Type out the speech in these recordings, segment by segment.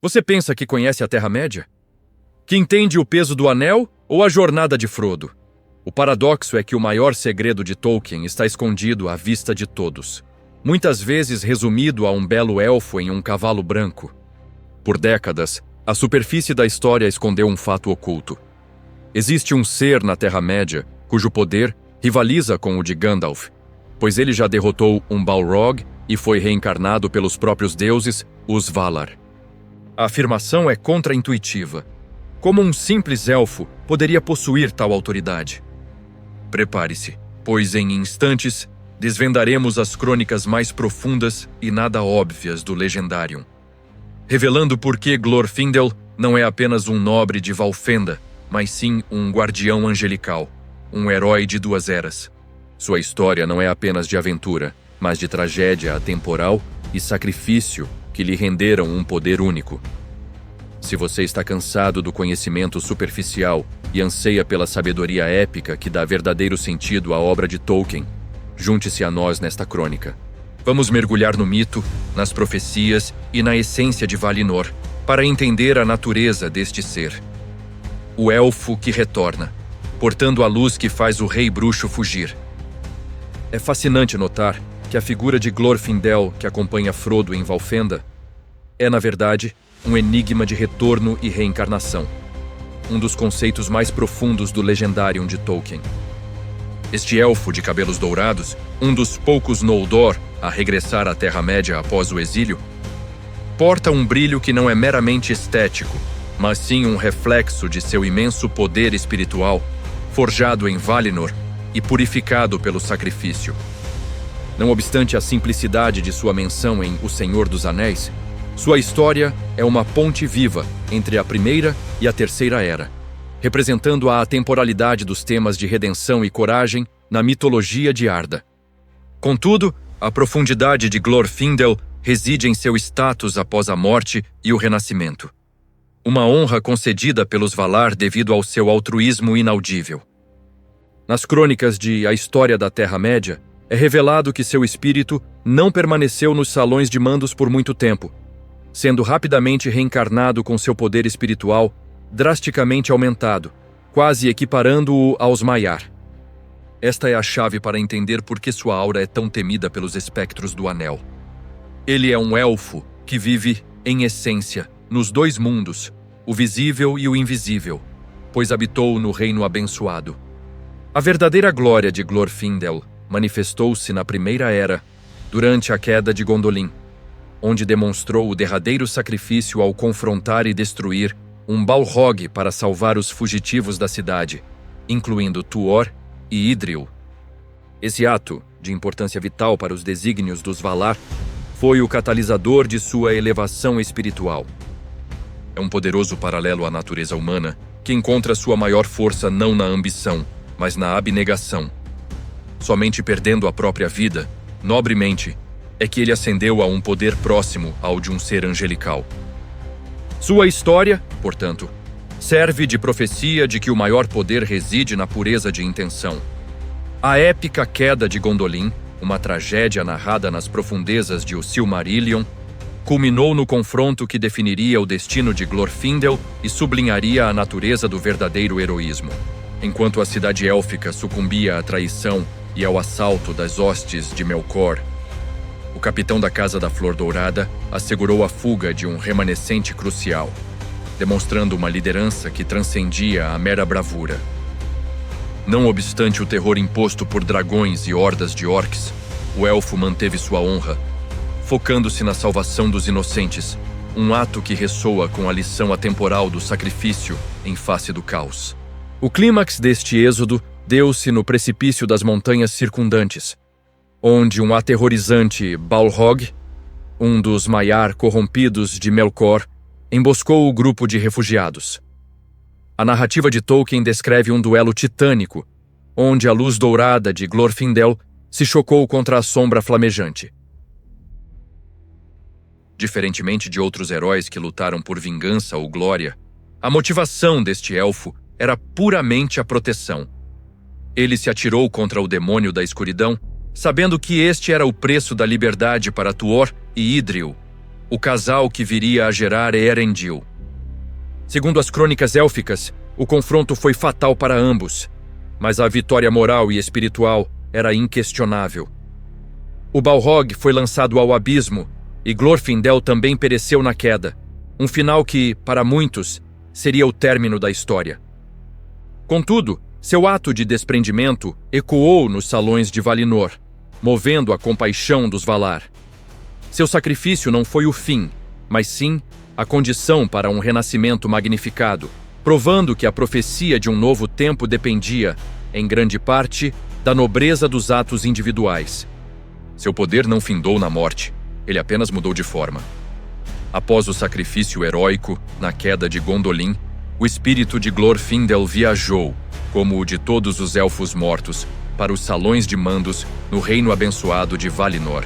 Você pensa que conhece a Terra-média? Que entende o peso do Anel ou a jornada de Frodo? O paradoxo é que o maior segredo de Tolkien está escondido à vista de todos, muitas vezes resumido a um belo elfo em um cavalo branco. Por décadas, a superfície da história escondeu um fato oculto. Existe um ser na Terra-média cujo poder rivaliza com o de Gandalf, pois ele já derrotou um Balrog e foi reencarnado pelos próprios deuses, os Valar. A afirmação é contraintuitiva. Como um simples elfo poderia possuir tal autoridade? Prepare-se, pois em instantes desvendaremos as crônicas mais profundas e nada óbvias do Legendarium, revelando por que Glorfindel não é apenas um nobre de Valfenda, mas sim um guardião angelical, um herói de duas eras. Sua história não é apenas de aventura, mas de tragédia atemporal e sacrifício que lhe renderam um poder único. Se você está cansado do conhecimento superficial e anseia pela sabedoria épica que dá verdadeiro sentido à obra de Tolkien, junte-se a nós nesta crônica. Vamos mergulhar no mito, nas profecias e na essência de Valinor, para entender a natureza deste ser. O elfo que retorna, portando a luz que faz o rei bruxo fugir. É fascinante notar que a figura de Glorfindel que acompanha Frodo em Valfenda é, na verdade, um enigma de retorno e reencarnação, um dos conceitos mais profundos do Legendarium de Tolkien. Este elfo de cabelos dourados, um dos poucos Noldor a regressar à Terra-média após o exílio, porta um brilho que não é meramente estético, mas sim um reflexo de seu imenso poder espiritual, forjado em Valinor e purificado pelo sacrifício. Não obstante a simplicidade de sua menção em O Senhor dos Anéis, sua história é uma ponte viva entre a Primeira e a Terceira Era, representando a atemporalidade dos temas de redenção e coragem na mitologia de Arda. Contudo, a profundidade de Glorfindel reside em seu status após a morte e o renascimento. Uma honra concedida pelos Valar devido ao seu altruísmo inaudível. Nas crônicas de A História da Terra-média, é revelado que seu espírito não permaneceu nos salões de mandos por muito tempo, sendo rapidamente reencarnado com seu poder espiritual drasticamente aumentado, quase equiparando-o aos Maiar. Esta é a chave para entender por que sua aura é tão temida pelos espectros do Anel. Ele é um elfo que vive, em essência, nos dois mundos, o visível e o invisível, pois habitou no Reino Abençoado. A verdadeira glória de Glorfindel manifestou-se na Primeira Era, durante a queda de Gondolin, onde demonstrou o derradeiro sacrifício ao confrontar e destruir um Balrog para salvar os fugitivos da cidade, incluindo Tuor e Idril. Esse ato, de importância vital para os desígnios dos Valar, foi o catalisador de sua elevação espiritual. É um poderoso paralelo à natureza humana, que encontra sua maior força não na ambição, mas na abnegação. Somente perdendo a própria vida, nobremente, é que ele ascendeu a um poder próximo ao de um ser angelical. Sua história, portanto, serve de profecia de que o maior poder reside na pureza de intenção. A épica queda de Gondolin, uma tragédia narrada nas profundezas de O Silmarillion, culminou no confronto que definiria o destino de Glorfindel e sublinharia a natureza do verdadeiro heroísmo. Enquanto a cidade élfica sucumbia à traição e ao assalto das hostes de Melkor, o capitão da Casa da Flor Dourada assegurou a fuga de um remanescente crucial, demonstrando uma liderança que transcendia a mera bravura. Não obstante o terror imposto por dragões e hordas de orcs, o elfo manteve sua honra, focando-se na salvação dos inocentes, um ato que ressoa com a lição atemporal do sacrifício em face do caos. O clímax deste êxodo deu-se no precipício das montanhas circundantes, onde um aterrorizante Balrog, um dos Maiar corrompidos de Melkor, emboscou o grupo de refugiados. A narrativa de Tolkien descreve um duelo titânico, onde a luz dourada de Glorfindel se chocou contra a sombra flamejante. Diferentemente de outros heróis que lutaram por vingança ou glória, a motivação deste elfo era puramente a proteção. Ele se atirou contra o demônio da escuridão, sabendo que este era o preço da liberdade para Tuor e Idril, o casal que viria a gerar Eärendil. Segundo as crônicas élficas, o confronto foi fatal para ambos, mas a vitória moral e espiritual era inquestionável. O Balrog foi lançado ao abismo e Glorfindel também pereceu na queda, um final que, para muitos, seria o término da história. Contudo, seu ato de desprendimento ecoou nos salões de Valinor, movendo a compaixão dos Valar. Seu sacrifício não foi o fim, mas sim a condição para um renascimento magnificado, provando que a profecia de um novo tempo dependia, em grande parte, da nobreza dos atos individuais. Seu poder não findou na morte, ele apenas mudou de forma. Após o sacrifício heróico, na queda de Gondolin, o espírito de Glorfindel viajou, como o de todos os elfos mortos, para os salões de mandos no reino abençoado de Valinor.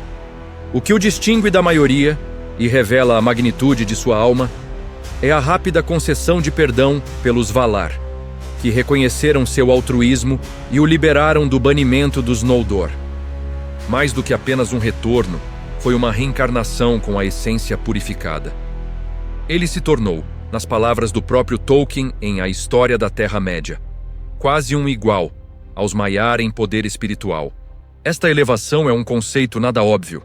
O que o distingue da maioria e revela a magnitude de sua alma é a rápida concessão de perdão pelos Valar, que reconheceram seu altruísmo e o liberaram do banimento dos Noldor. Mais do que apenas um retorno, foi uma reencarnação com a essência purificada. Ele se tornou, nas palavras do próprio Tolkien em A História da Terra-média, quase um igual aos Maiar em poder espiritual. Esta elevação é um conceito nada óbvio,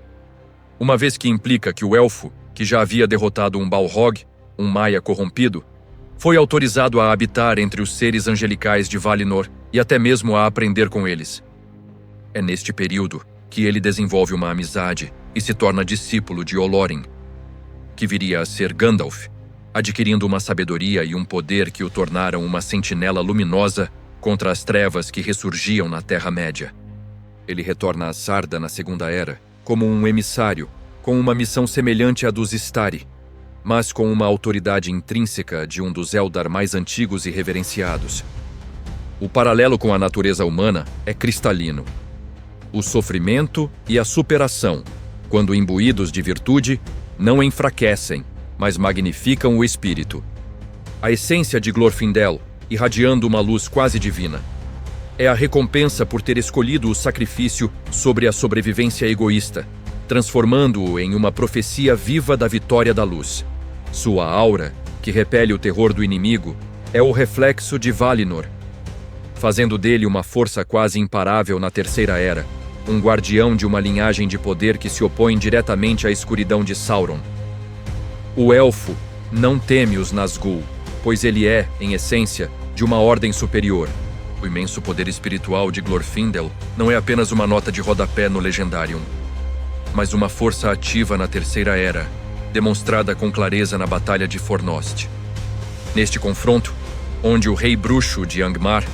uma vez que implica que o elfo, que já havia derrotado um Balrog, um Maia corrompido, foi autorizado a habitar entre os seres angelicais de Valinor e até mesmo a aprender com eles. É neste período que ele desenvolve uma amizade e se torna discípulo de Olorin, que viria a ser Gandalf, adquirindo uma sabedoria e um poder que o tornaram uma sentinela luminosa contra as trevas que ressurgiam na Terra-média. Ele retorna a Sarda na Segunda Era como um emissário, com uma missão semelhante à dos Istari, mas com uma autoridade intrínseca de um dos Eldar mais antigos e reverenciados. O paralelo com a natureza humana é cristalino. O sofrimento e a superação, quando imbuídos de virtude, não enfraquecem, mas magnificam o espírito. A essência de Glorfindel, irradiando uma luz quase divina, é a recompensa por ter escolhido o sacrifício sobre a sobrevivência egoísta, transformando-o em uma profecia viva da vitória da luz. Sua aura, que repele o terror do inimigo, é o reflexo de Valinor, fazendo dele uma força quase imparável na Terceira Era, um guardião de uma linhagem de poder que se opõe diretamente à escuridão de Sauron. O elfo não teme os Nazgûl, pois ele é, em essência, de uma ordem superior. O imenso poder espiritual de Glorfindel não é apenas uma nota de rodapé no Legendarium, mas uma força ativa na Terceira Era, demonstrada com clareza na Batalha de Fornost. Neste confronto, onde o Rei Bruxo de Angmar,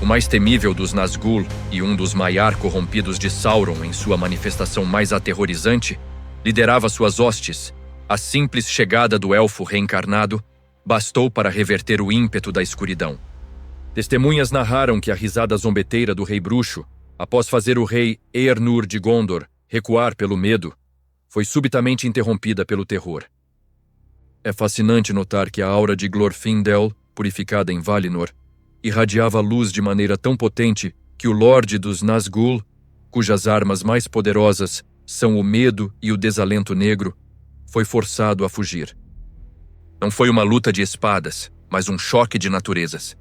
o mais temível dos Nazgûl e um dos Maiar corrompidos de Sauron em sua manifestação mais aterrorizante, liderava suas hostes, a simples chegada do elfo reencarnado bastou para reverter o ímpeto da escuridão. Testemunhas narraram que a risada zombeteira do Rei Bruxo, após fazer o rei Eärnur de Gondor recuar pelo medo, foi subitamente interrompida pelo terror. É fascinante notar que a aura de Glorfindel, purificada em Valinor, irradiava luz de maneira tão potente que o Lorde dos Nazgûl, cujas armas mais poderosas são o medo e o desalento negro, foi forçado a fugir. Não foi uma luta de espadas, mas um choque de naturezas.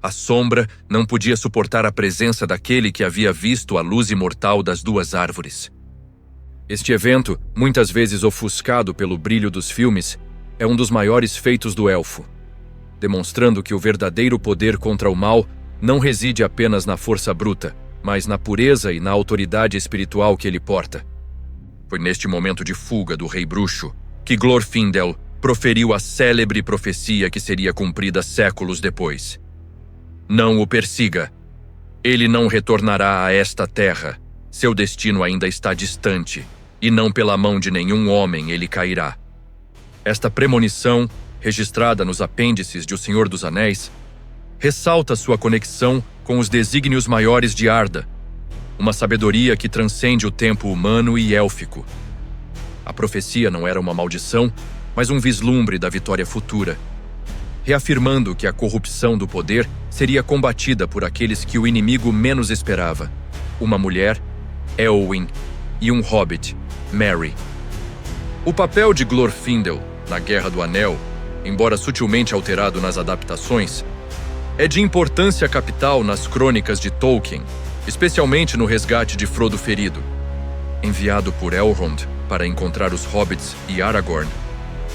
A sombra não podia suportar a presença daquele que havia visto a luz imortal das duas árvores. Este evento, muitas vezes ofuscado pelo brilho dos filmes, é um dos maiores feitos do elfo, demonstrando que o verdadeiro poder contra o mal não reside apenas na força bruta, mas na pureza e na autoridade espiritual que ele porta. Foi neste momento de fuga do Rei Bruxo que Glorfindel proferiu a célebre profecia que seria cumprida séculos depois. Não o persiga. Ele não retornará a esta terra. Seu destino ainda está distante, e não pela mão de nenhum homem ele cairá. Esta premonição, registrada nos apêndices de O Senhor dos Anéis, ressalta sua conexão com os desígnios maiores de Arda, uma sabedoria que transcende o tempo humano e élfico. A profecia não era uma maldição, mas um vislumbre da vitória futura, reafirmando que a corrupção do poder seria combatida por aqueles que o inimigo menos esperava: uma mulher, Éowyn, e um hobbit, Merry. O papel de Glorfindel na Guerra do Anel, embora sutilmente alterado nas adaptações, é de importância capital nas crônicas de Tolkien, especialmente no resgate de Frodo ferido. Enviado por Elrond para encontrar os hobbits e Aragorn,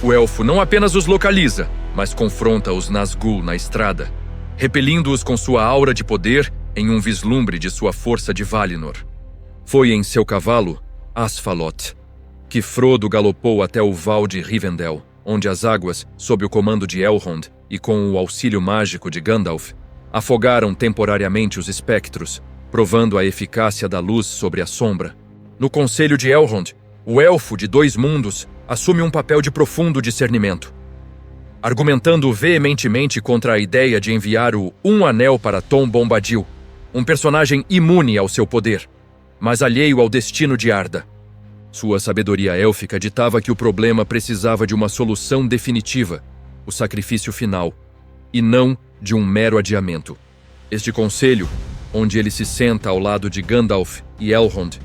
o elfo não apenas os localiza, mas confronta os Nazgûl na estrada, repelindo-os com sua aura de poder em um vislumbre de sua força de Valinor. Foi em seu cavalo, Asfaloth, que Frodo galopou até o Val de Rivendell, onde as águas, sob o comando de Elrond e com o auxílio mágico de Gandalf, afogaram temporariamente os espectros, provando a eficácia da luz sobre a sombra. No conselho de Elrond, o elfo de dois mundos assume um papel de profundo discernimento, argumentando veementemente contra a ideia de enviar o Um Anel para Tom Bombadil, um personagem imune ao seu poder, mas alheio ao destino de Arda. Sua sabedoria élfica ditava que o problema precisava de uma solução definitiva, o sacrifício final, e não de um mero adiamento. Este conselho, onde ele se senta ao lado de Gandalf e Elrond,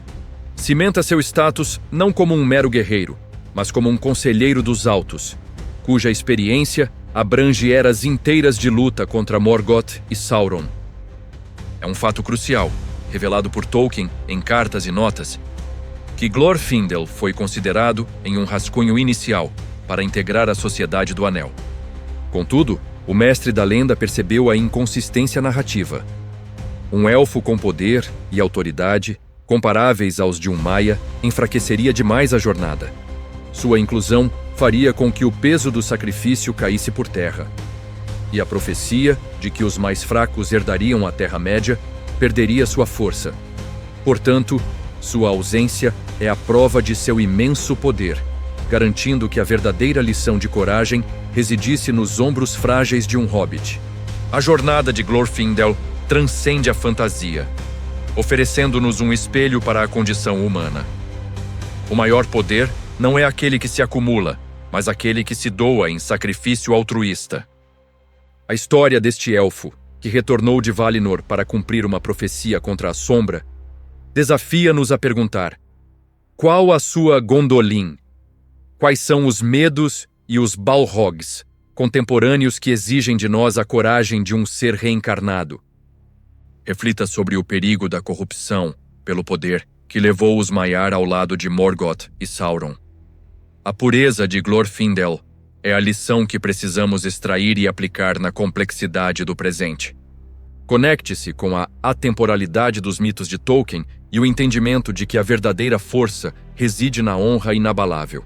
cimenta seu status não como um mero guerreiro, mas como um conselheiro dos altos, cuja experiência abrange eras inteiras de luta contra Morgoth e Sauron. É um fato crucial, revelado por Tolkien em cartas e notas, que Glorfindel foi considerado em um rascunho inicial para integrar a Sociedade do Anel. Contudo, o mestre da lenda percebeu a inconsistência narrativa. Um elfo com poder e autoridade, comparáveis aos de um Maia, enfraqueceria demais a jornada. Sua inclusão faria com que o peso do sacrifício caísse por terra. E a profecia de que os mais fracos herdariam a Terra-média perderia sua força. Portanto, sua ausência é a prova de seu imenso poder, garantindo que a verdadeira lição de coragem residisse nos ombros frágeis de um hobbit. A jornada de Glorfindel transcende a fantasia, oferecendo-nos um espelho para a condição humana. O maior poder não é aquele que se acumula, mas aquele que se doa em sacrifício altruísta. A história deste elfo, que retornou de Valinor para cumprir uma profecia contra a sombra, desafia-nos a perguntar: qual a sua Gondolin? Quais são os medos e os Balrogs, contemporâneos que exigem de nós a coragem de um ser reencarnado? Reflita sobre o perigo da corrupção pelo poder que levou os Maiar ao lado de Morgoth e Sauron. A pureza de Glorfindel é a lição que precisamos extrair e aplicar na complexidade do presente. Conecte-se com a atemporalidade dos mitos de Tolkien e o entendimento de que a verdadeira força reside na honra inabalável.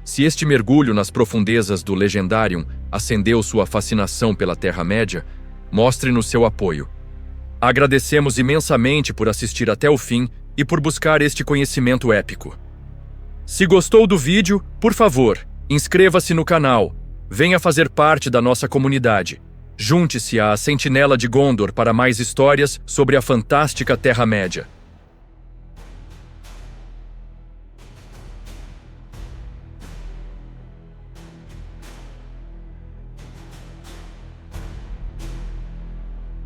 Se este mergulho nas profundezas do Legendarium acendeu sua fascinação pela Terra-média, mostre-nos seu apoio. Agradecemos imensamente por assistir até o fim e por buscar este conhecimento épico. Se gostou do vídeo, por favor, inscreva-se no canal, venha fazer parte da nossa comunidade. Junte-se à Sentinela de Gondor para mais histórias sobre a fantástica Terra-média.